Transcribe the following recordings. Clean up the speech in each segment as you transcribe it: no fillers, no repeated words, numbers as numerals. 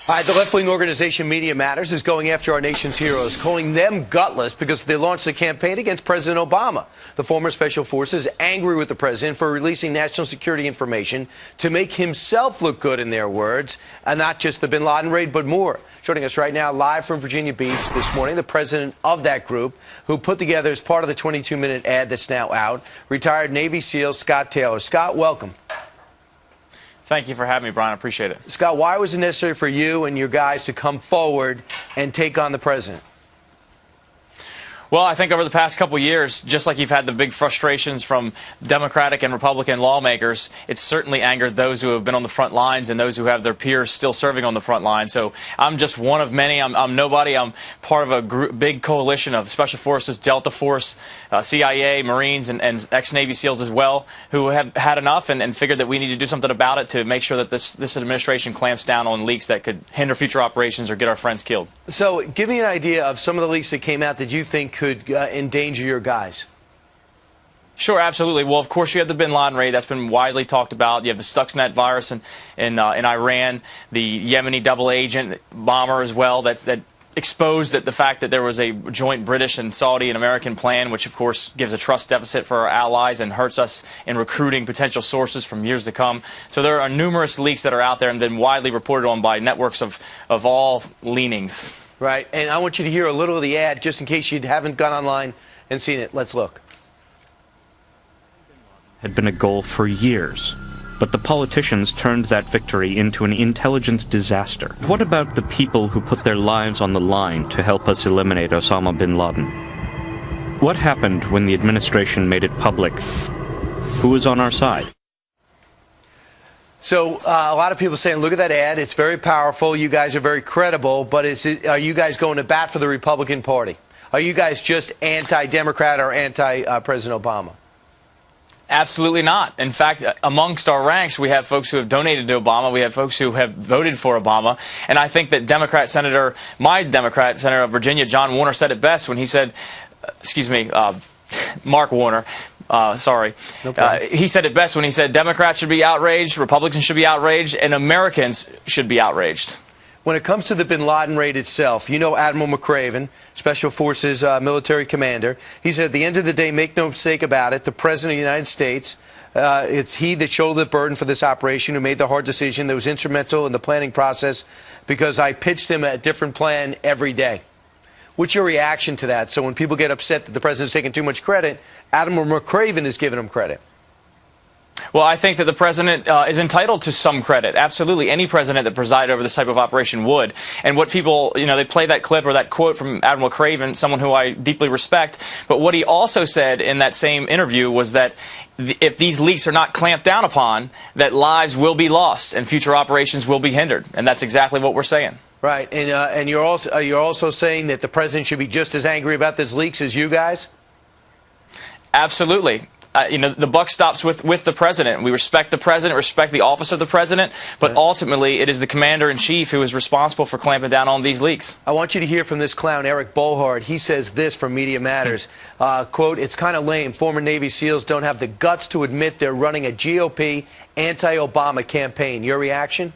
All right, the left-wing organization Media Matters is going after our nation's heroes, calling them gutless because they launched a campaign against President Obama. The former special forces angry with the president for releasing national security information to make himself look good, in their words, and not just the bin Laden raid, but more. Joining us right now, live from Virginia Beach this morning, the president of that group, who put together as part of the 22-minute ad that's now out, retired Navy SEAL Scott Taylor. Scott, welcome. Thank you for having me, Brian. I appreciate it. Scott, why was it necessary for you and your guys to come forward and take on the president? Well, I think over the past couple of years, just like you've had the big frustrations from Democratic and Republican lawmakers, it's certainly angered those who have been on the front lines and those who have their peers still serving on the front line. So I'm just one of many. I'm nobody. I'm part of a big coalition of Special Forces, Delta Force, CIA, Marines, and ex-Navy SEALs as well, who have had enough and figured that we need to do something about it to make sure that this administration clamps down on leaks that could hinder future operations or get our friends killed. So give me an idea of some of the leaks that came out that you think could endanger your guys. Sure, absolutely. Well, of course, you have the bin Laden raid. That's been widely talked about. You have the Stuxnet virus in Iran, the Yemeni double agent bomber as well that exposed the fact that there was a joint British and Saudi and American plan, which, of course, gives a trust deficit for our allies and hurts us in recruiting potential sources from years to come. So there are numerous leaks that are out there and been widely reported on by networks of all leanings. Right, and I want you to hear a little of the ad just in case you haven't gone online and seen it. Let's look. Had been a goal for years, but the politicians turned that victory into an intelligence disaster. What about the people who put their lives on the line to help us eliminate Osama bin Laden? What happened when the administration made it public? Who was on our side? So a lot of people saying, look at that ad. It's very powerful. You guys are very credible. But are you guys going to bat for the Republican Party? Are you guys just anti-Democrat or anti-President Obama? Absolutely not. In fact, amongst our ranks, we have folks who have donated to Obama. We have folks who have voted for Obama. And I think that my Democrat Senator of Virginia, John Warner, said it best when he said, Mark Warner, sorry. No problem. He said it best when he said Democrats should be outraged, Republicans should be outraged, and Americans should be outraged. When it comes to the bin Laden raid itself, you know Admiral McRaven, Special Forces military commander, he said at the end of the day, make no mistake about it, the President of the United States, it's he that shouldered the burden for this operation, who made the hard decision that was instrumental in the planning process because I pitched him a different plan every day. What's your reaction to that? So when people get upset that the president's taking too much credit, Admiral McRaven is giving him credit. Well, I think that the president is entitled to some credit. Absolutely. Any president that presided over this type of operation would. And what people, they play that clip or that quote from Admiral McRaven, someone who I deeply respect. But what he also said in that same interview was that if these leaks are not clamped down upon, that lives will be lost and future operations will be hindered. And that's exactly what we're saying. Right. And you're also saying that the president should be just as angry about these leaks as you guys? Absolutely. The buck stops with the president. We respect the president, respect the office of the president, but ultimately it is the commander-in-chief who is responsible for clamping down on these leaks. I want you to hear from this clown, Eric Bolhard. He says this from Media Matters, quote, it's kind of lame. Former Navy SEALs don't have the guts to admit they're running a GOP anti-Obama campaign. Your reaction?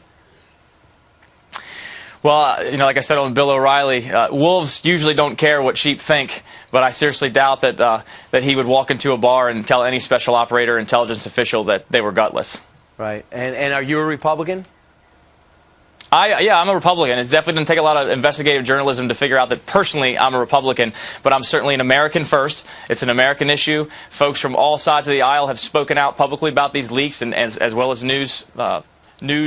Well, like I said on Bill O'Reilly, wolves usually don't care what sheep think, but I seriously doubt that he would walk into a bar and tell any special operator or intelligence official that they were gutless. Right. And are you a Republican? Yeah, I'm a Republican. It definitely didn't take a lot of investigative journalism to figure out that personally I'm a Republican, but I'm certainly an American first. It's an American issue. Folks from all sides of the aisle have spoken out publicly about these leaks, and as well as news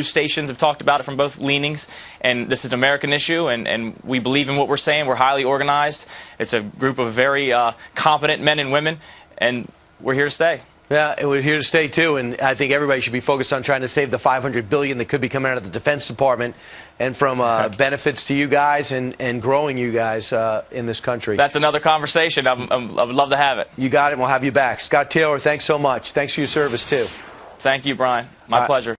stations have talked about it from both leanings, and this is an American issue, and we believe in what we're saying. We're highly organized. It's a group of very competent men and women, and we're here to stay. Yeah, and we're here to stay, too, and I think everybody should be focused on trying to save the $500 billion that could be coming out of the Defense Department and from benefits to you guys and growing you guys in this country. That's another conversation. I would love to have it. You got it, and we'll have you back. Scott Taylor, thanks so much. Thanks for your service, too. Thank you, Brian. My pleasure.